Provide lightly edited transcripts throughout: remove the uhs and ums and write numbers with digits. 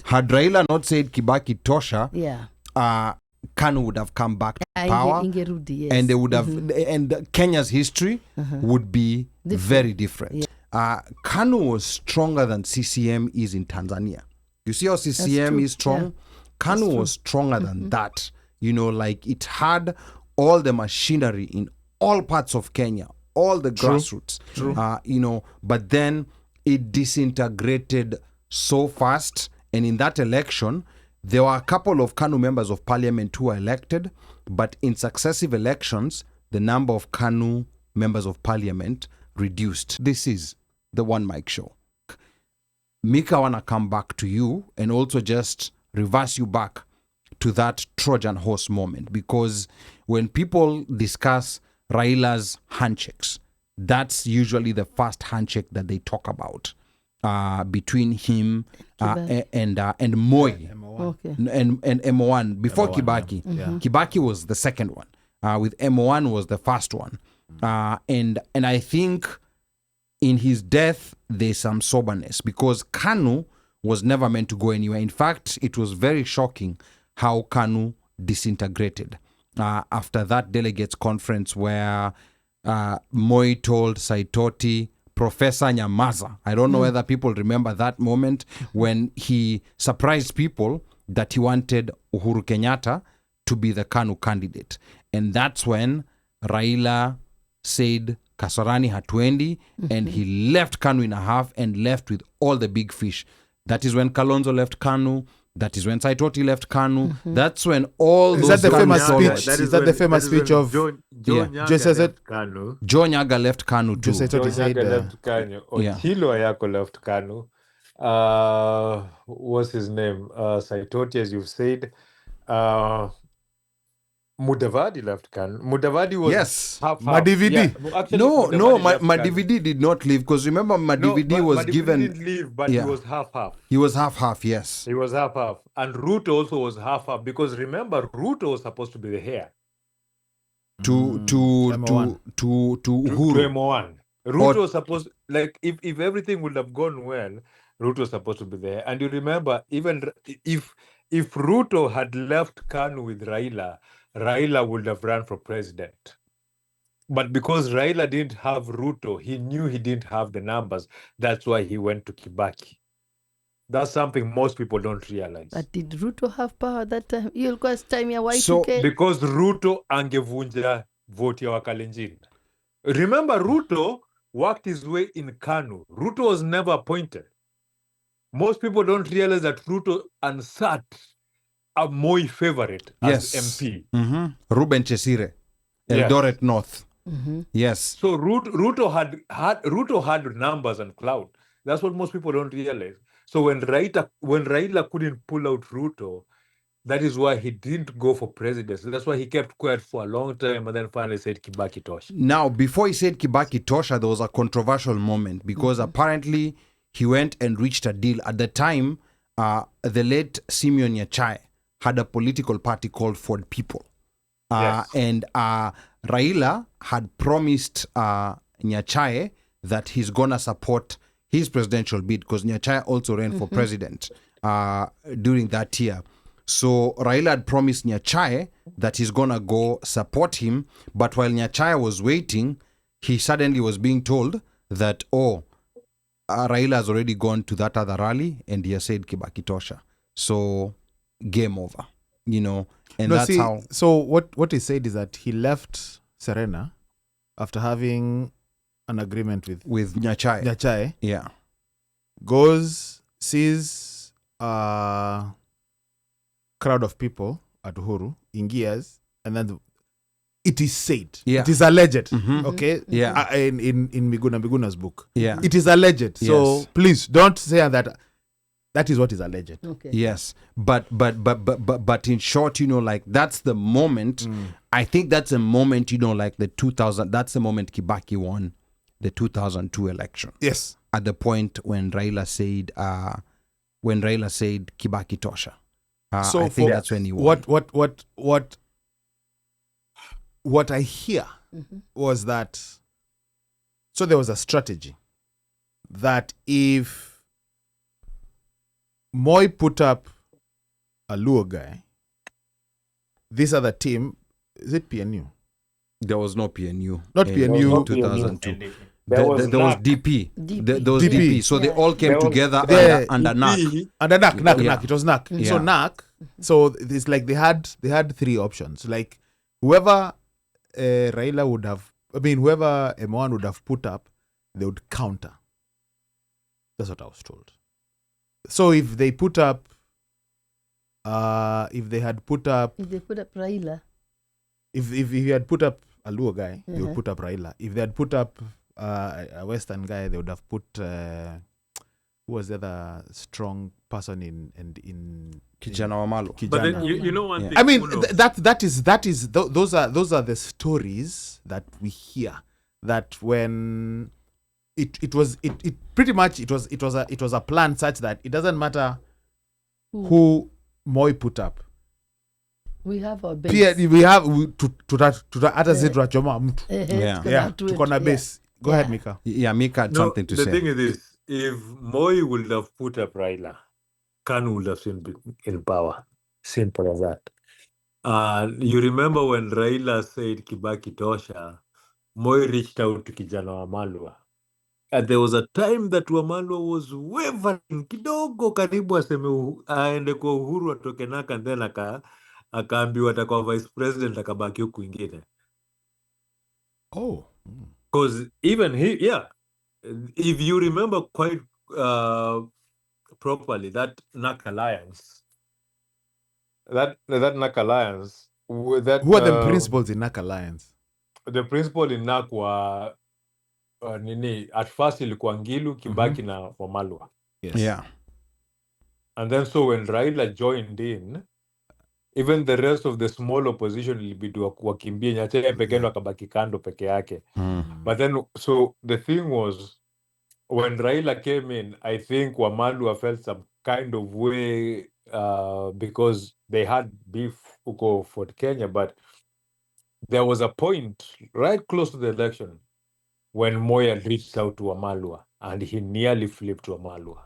Had Raila not said Kibaki Tosha, Yeah. KANU would have come back to Ah, power, ingerudi, yes. and they would have, and Kenya's history would be very different. KANU was stronger than CCM is in Tanzania. You see how CCM is strong? Yeah. KANU was stronger than that. You know, like it had all the machinery in all parts of Kenya, all the grassroots. You know, but then it disintegrated so fast. And in that election, there were a couple of KANU members of parliament who were elected, but in successive elections, the number of KANU members of parliament reduced. This is the One Mic Show. Mika, I want to come back to you and also just reverse you back to that Trojan horse moment, because when people discuss Raila's handshakes, that's usually the first handshake that they talk about between him and Moi and M1 before Kibaki. Kibaki was the second one. With M1 was the first one. And I think in his death, there's some soberness because KANU was never meant to go anywhere. In fact, it was very shocking how KANU disintegrated after that delegates conference where Moi told Saitoti, Professor Nyamaza. I don't know whether people remember that moment when he surprised people that he wanted Uhuru Kenyatta to be the KANU candidate. And that's when Raila said Kasarani hatuendi, and he left KANU in a half and left with all the big fish. That is when Kalonzo left KANU. That is when Saitoti left KANU. That's when all those... Is that the famous speech? Is that the famous speech of... Joe Nyaga left KANU. Joe Nyaga left KANU too. Joe Nyaga left KANU. Ochilo Ayako left KANU. What's his name? Saitoti, as you've said. Mudavadi left KANU. Mudavadi was half. Madividi. Yeah. Actually, No, Mudavadi Madividi did not leave, because remember Madividi was Madividi given... didn't leave, but he was half. He was half, yes. He was half. And Ruto also was half, because remember, Ruto was supposed to be the heir. To M1. Uhuru. To M1. Ruto was supposed, like, if everything would have gone well, Ruto was supposed to be there. And you remember, even if Ruto had left KANU with Raila, Raila would have run for president. But because Raila didn't have Ruto, he knew he didn't have the numbers. That's why he went to Kibaki. That's something most people don't realize. But did Ruto have power that time? Ilikuwa time ya Y2K? Because Ruto angevunja vote ya Wakalenjin. Remember, Ruto worked his way in KANU. Ruto was never appointed. Most people don't realize that Ruto unsat a Moi favorite as MP. Ruben Chesire, Eldoret North. Yes. So Ruto had numbers and clout. That's what most people don't realize. So when Raila couldn't pull out Ruto, that is why he didn't go for presidency. That's why he kept quiet for a long time and then finally said Kibaki Tosha. Now, before he said Kibaki Tosha, there was a controversial moment because apparently he went and reached a deal. At the time, the late Simeon Nyachae had a political party called Ford People. Yes. And Raila had promised Nyachae that he's going to support his presidential bid because Nyachae also ran for president during that year. So Raila had promised Nyachae that he's going to go support him. But while Nyachae was waiting, he suddenly was being told that, Raila has already gone to that other rally and he has said Kibaki Tosha. So game over, you know. And that's how... So what he said is that he left Serena after having an agreement with Nyachae. Yeah. Goes, sees a crowd of people at Uhuru, ingias, and then it is said. Yeah. It is alleged. Okay? Yeah. In Miguna's book. Yeah. It is alleged. So please don't say that. That is what is alleged. Okay. Yes. But in short, you know, like that's the moment. I think that's a moment, you know, like the 2000, that's the moment Kibaki won the 2002 election. Yes. At the point when Raila said Kibaki Tosha. So I think that's when he won. What I hear was that, so there was a strategy that if Moi put up a Luo guy. This other team, is it PNU? There was no PNU. Not in PNU. 2002. There was There was NAC. DP. DP. There was DP. DP. So they all came There was- together Yeah, under NAC. Under NAC. Yeah. It was NAC. So Yeah. NAC. So it's like they had three options. Like whoever Raila would have, whoever M1 would have put up, they would counter. That's what I was told. So if they put up, if they had put up, If they put up Raila. if he had put up a Luo guy, they would Uh-huh. put up Raila. If they had put up a Western guy, they would have put who was the other strong person in Kijana Wamalu. Kijana. But then you know one Yeah. thing. I mean, Uno, those are the stories that we hear. That when it was pretty much it was a plan such that it doesn't matter who Moi put up. We have our Pia, base. we have hata sisi tunachoma mtu. Yeah. Yeah, tuko na base. Go ahead, Mika. Yeah, Mika had No, something to the say. thing is this: if Moi would have put up Raila, KANU would have been in power. Simple as that. You remember when Raila said Kibaki Tosha, Moi reached out to Kijana Wamalwa. And there was a time that Wamalwa was wavering kidogo karibu aseme aende kwa Uhuru atoke NAK, and then akaambiwa atakuwa vice president akabaki huku kwingine. Oh. Because even if you remember quite properly, that NAK alliance, that NAK alliance, Who are the principals in NAC Alliance? The principal in NAK were at first ilikuwa Ngilu, Kibaki na Wamalwa. Yes. Yeah. And then so when Raila joined in, even the rest of the small opposition ilibidi wakimbie Nyachae peke ndo akabaki kando peke yake. But then, so the thing was, when Raila came in, I think Wamalwa felt some kind of way because they had beef uko Fort Kenya, but there was a point right close to the election when Moi had reached out to Wamalwa and he nearly flipped Wamalwa.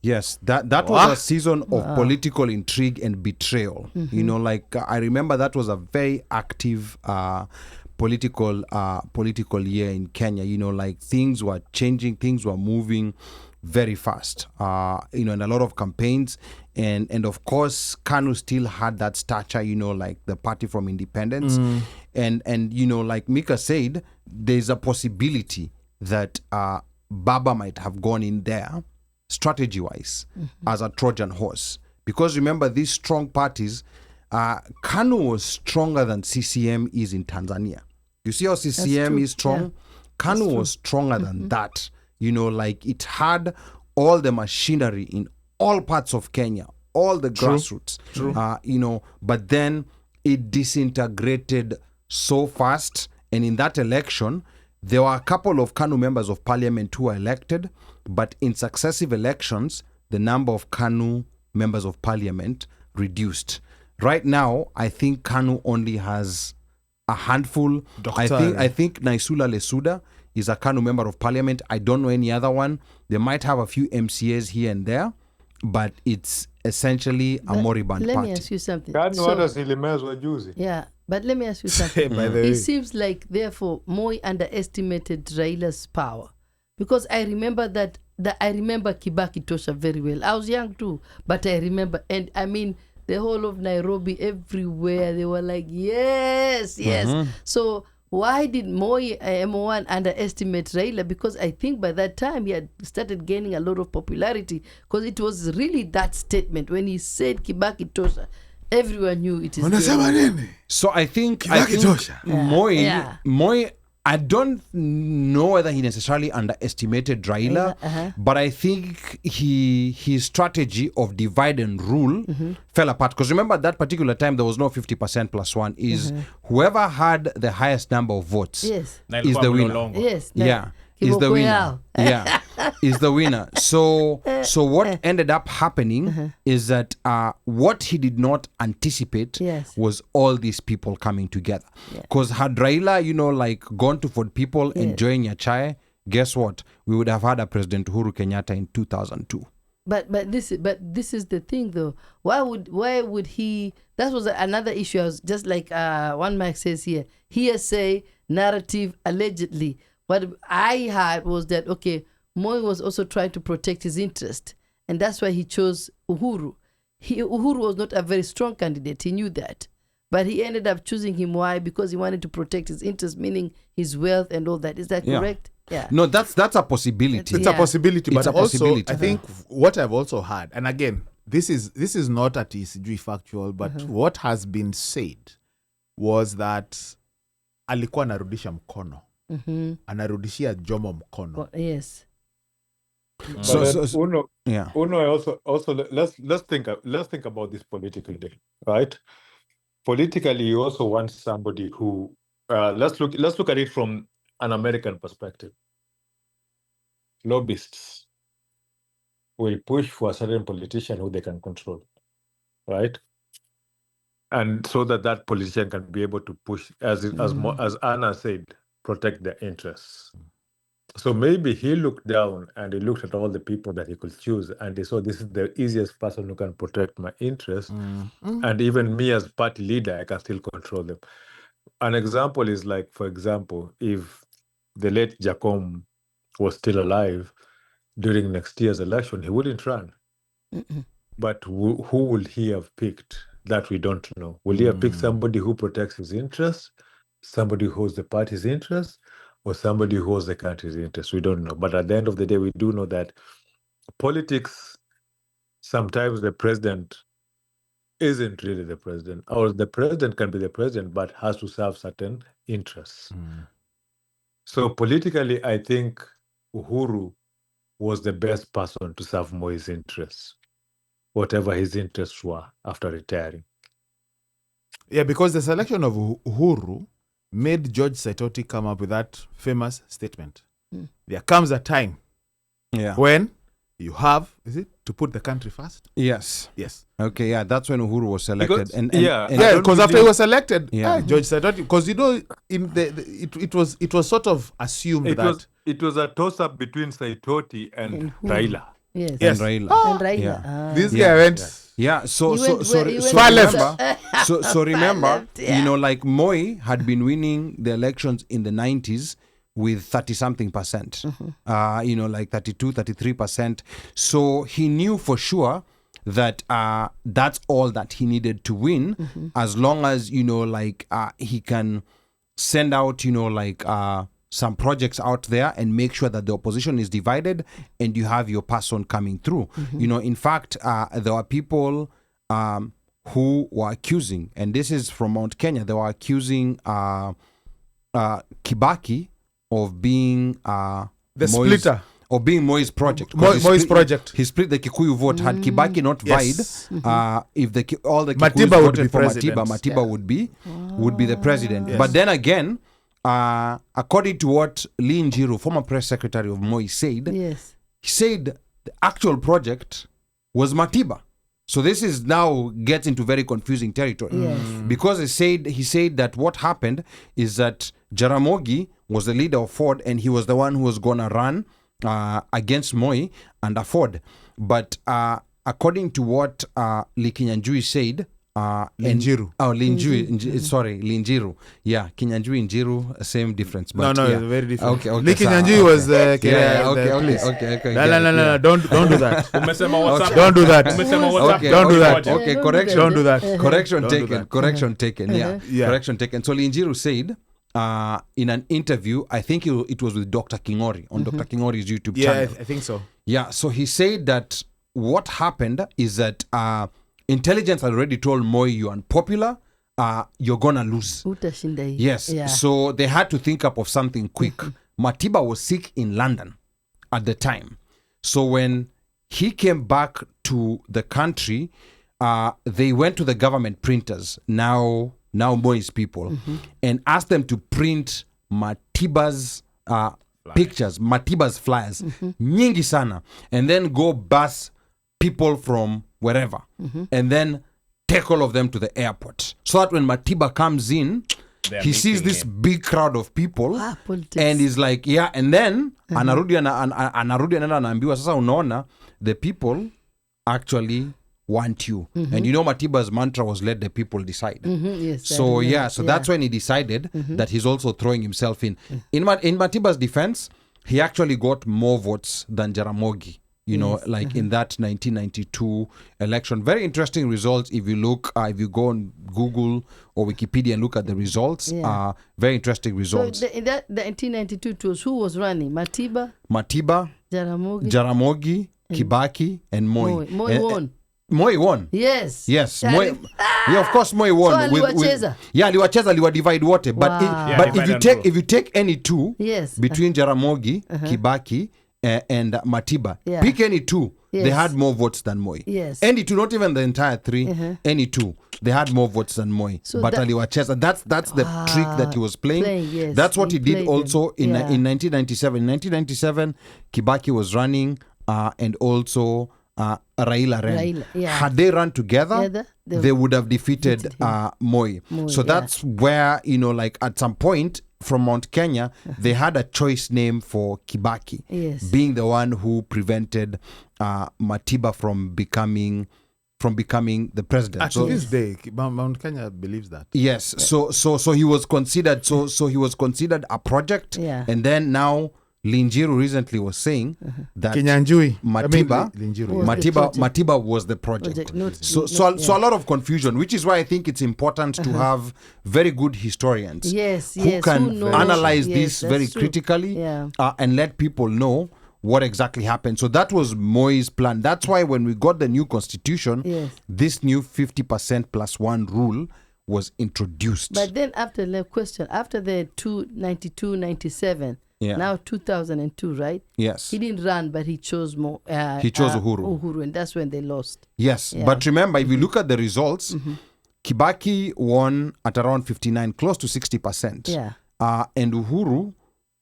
Yes, that was a season of political intrigue and betrayal. You know, like I remember that was a very active political year in Kenya. You know, like things were changing, things were moving very fast. You know, and a lot of campaigns, and of course, KANU still had that stature. You know, like the party from independence, and you know, like Mika said, there's a possibility that Baba might have gone in there strategy-wise as a Trojan horse. Because remember, these strong parties, KANU was stronger than CCM is in Tanzania. You see how CCM is strong? Yeah. KANU was stronger than that. You know, like it had all the machinery in all parts of Kenya, all the grassroots. You know, but then it disintegrated so fast. And in that election, there were a couple of KANU members of parliament who were elected, but in successive elections, the number of KANU members of parliament reduced. Right now, I think KANU only has a handful. I think Naisula Lesuda is a KANU member of parliament. I don't know any other one. They might have a few MCAs here and there, but it's essentially a moribund Let party. me ask you something. KANU hata zilimezwa juzi. Yeah, but let me ask you something. By the way. It seems like, therefore, Moi underestimated Raila's power. Because I remember I remember Kibaki Tosha very well. I was young too, but I remember. And I mean, the whole of Nairobi, everywhere, they were like, yes. So why did Moi M1 underestimate Raila? Because I think by that time he had started gaining a lot of popularity. Because it was really that statement. When he said Kibaki Tosha, everyone knew it is Unasema Kenya. nini? So I think Kibaki Tosha. Moi, I don't know whether he necessarily underestimated Raila, but I think his strategy of divide and rule fell apart. Because remember, at that particular time, there was no 50% plus one. Is whoever had the highest number of votes Yes. is the winner. Yes. Yeah, is the Kiboko winner. yao. Yeah, is the winner. So what ended up happening is that what he did not anticipate Yes. was all these people coming together. Because had Raila, you know, like gone to Ford people enjoying Nyachae, guess what? We would have had a President Uhuru Kenyatta in 2002. But this is the thing though. Why would he? That was another issue. I was just like one Mike says here, hearsay, narrative, allegedly. What I heard was that Moi was also trying to protect his interest, and that's why he chose Uhuru. Uhuru was not a very strong candidate. He knew that, but he ended up choosing him. Why? Because he wanted to protect his interest, meaning his wealth and all that. Is that correct? Yeah. No, that's a possibility. It's a possibility, but It's a also possibility. I think what I've also heard, and again, this is not at ECG factual, but what has been said was that alikuwa anarudisha mkono, anarudishia Jomo mkono. Yes. Uno also let's think about this politically, right? Politically, you also want somebody who let's look at it from an American perspective. Lobbyists will push for a certain politician who they can control, right? And so that politician can be able to push, as Anna said, protect their interests. So maybe he looked down and he looked at all the people that he could choose, and he saw this is the easiest person who can protect my interests. And even me as party leader, I can still control them. An example is like, for example, if the late Jacom was still alive during next year's election, he wouldn't run. But who would he have picked? That we don't know. Will he have picked somebody who protects his interests, somebody who holds the party's interests, or somebody who holds the country's interests? We don't know. But at the end of the day, we do know that politics, sometimes the president isn't really the president, or the president can be the president, but has to serve certain interests. So politically, I think Uhuru was the best person to serve Moi's interests, whatever his interests were after retiring. Yeah, because the selection of Uhuru made George Saitoti come up with that famous statement. There comes a time when you have, to put the country first? Yes. Okay, that's when Uhuru was selected. Because after he was elected, George Saitoti, because in it was sort of assumed that it was a toss-up between Saitoti and Raila. Yes. And Raila. And Raila. This guy went. So remember, like Moi had been winning the elections in the 90s with 30-something%, like 32, 33%. So he knew for sure that that's all that he needed to win, as long as, he can send out, some projects out there and make sure that the opposition is divided and you have your person coming through. In fact, there were people who were accusing, and this is from Mount Kenya, they were accusing Kibaki of being the splitter. Or being Moi's project. Moi's project. He split the Kikuyu vote. Had Kibaki not vied, if all the Kikuyus Matiba voted would be for president. Matiba would be the president. But then again, according to what Lee Njiru, former press secretary of Moi, said, he said the actual project was Matiba. So this is now gets into very confusing territory. Because he said that what happened is that Jaramogi was the leader of Ford and he was the one who was going to run against Moi and Ford. But according to what Lee Kinyanjui said, Linjiru. Linjiru. Yeah, Kinyanjui and Njiru, same difference. But no, it's very different. Okay. Lee Kinyanjui was okay. No, don't do that. Don't do that. Don't do that. Okay, correction. Don't do that. Correction taken. Yeah. Correction taken. So Linjiru said, in an interview, I think it was with Dr. Kingori on Dr. Kingori's YouTube channel. Yeah, I think so. Yeah, so he said that what happened is that intelligence had already told Moi, you're unpopular, you're gonna lose. Yes, so they had to think up of something quick. Matiba was sick in London at the time. So when he came back to the country, they went to the government printers, now Moi's people, and asked them to print Matiba's pictures, Matiba's flyers, nyingi sana, and then go bus people from wherever, and then take all of them to the airport, so that when Matiba comes in, he sees this big crowd of people, and he's like, and then anarudi anaambiwa, sasa unaona the people actually want you. And Matiba's mantra was let the people decide. Yes, So that's when he decided that he's also throwing himself in. In Matiba's defense, he actually got more votes than Jaramogi. In that 1992 election. Very interesting results. If you look, if you go on Google or Wikipedia and look at the results, very interesting results. So in that the 1992 it was who was running? Matiba, Jaramogi, Kibaki, and Moi. Moi won. Moi won. Yes. Moi, of course Moi won. So aliwacheza divide wote. But if you take any two between Jaramogi, Kibaki, and Matiba, pick any two. They had more votes than Moi. Yes. Any two, not even the entire three. Any two, they had more votes than Moi. So but aliwacheza. That's the trick that he was playing. That's what he did also in 1997. In 1997, Kibaki was running, and also Raila ran. Had they run together, they would have defeated Moi. So that's where, at some point from Mount Kenya, they had a choice name for Kibaki, being the one who prevented Matiba from becoming the president. To this day, Mount Kenya believes that. Yes. So he was considered. So he was considered a project, and then now Linjiru recently was saying that Matiba was the project. So a lot of confusion, which is why I think it's important to have very good historians who can analyze this very critically and let people know what exactly happened. So that was Moi's plan. That's why when we got the new constitution, this new 50% plus one rule was introduced. But then after the 92-97, now 2002, right? Yes. He didn't run, but he chose more. He chose Uhuru. And that's when they lost. Yes, but remember, if you look at the results, Kibaki won at around 59, close to 60%. And Uhuru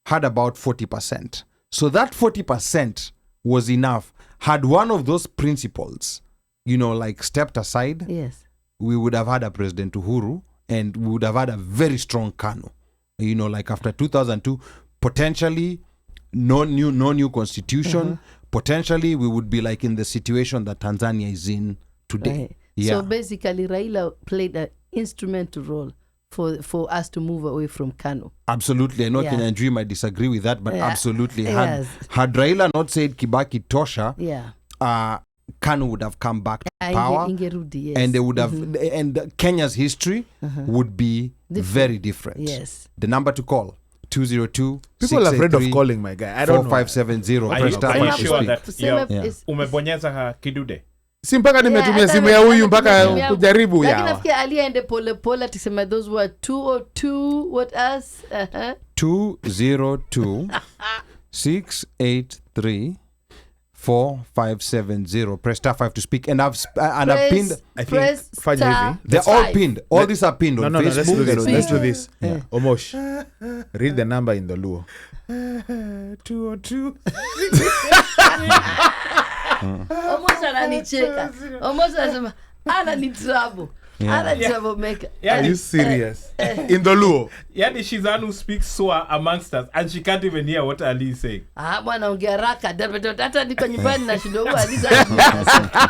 had about 40%. So that 40% was enough. Had one of those principles, stepped aside, we would have had a President Uhuru, and we would have had a very strong KANU. After 2002, potentially no new constitution. Potentially we would be like in the situation that Tanzania is in today. So basically Raila played an instrumental role for us to move away from KANU. Absolutely. I know Kenyan might disagree with that, but absolutely. Had Raila not said Kibaki Tosha, KANU would have come back to power, and they would have, and Kenya's history would be very different. Yes. The number to call, 202. People are afraid of calling, my guy. I don't know. 4570. Are you sure that umebonyeza kidude? Si mpaka nimetumia simu ya huyu mpaka kujaribu yawa. Lakini nafikia aliende pole pole tuseme those were 202 what else? 202 683 4570. Press star 5 to speak. And I've pinned. I think they're all pinned. All these are pinned on Facebook. Let's do this. Omosh, read the number in the Luo. 202. Almost ananicheka. Almost anasema ana ni trouble. Ana trouble maker. Are you serious? In the Luo. Yani Shizanu speaks so amongst us and she can't even hear what Ali is saying. Bwana ongea raka. Hata niko nyumbani na shindo huwa Aliza.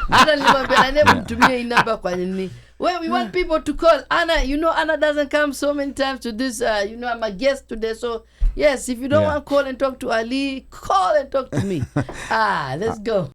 Hata nilimwambia nani mtumie hii namba kwa nini. Well, we want people to call. Anna, Anna doesn't come so many times to this. I'm a guest today. So, yes, if you don't want to call and talk to Ali, call and talk to me. Let's go.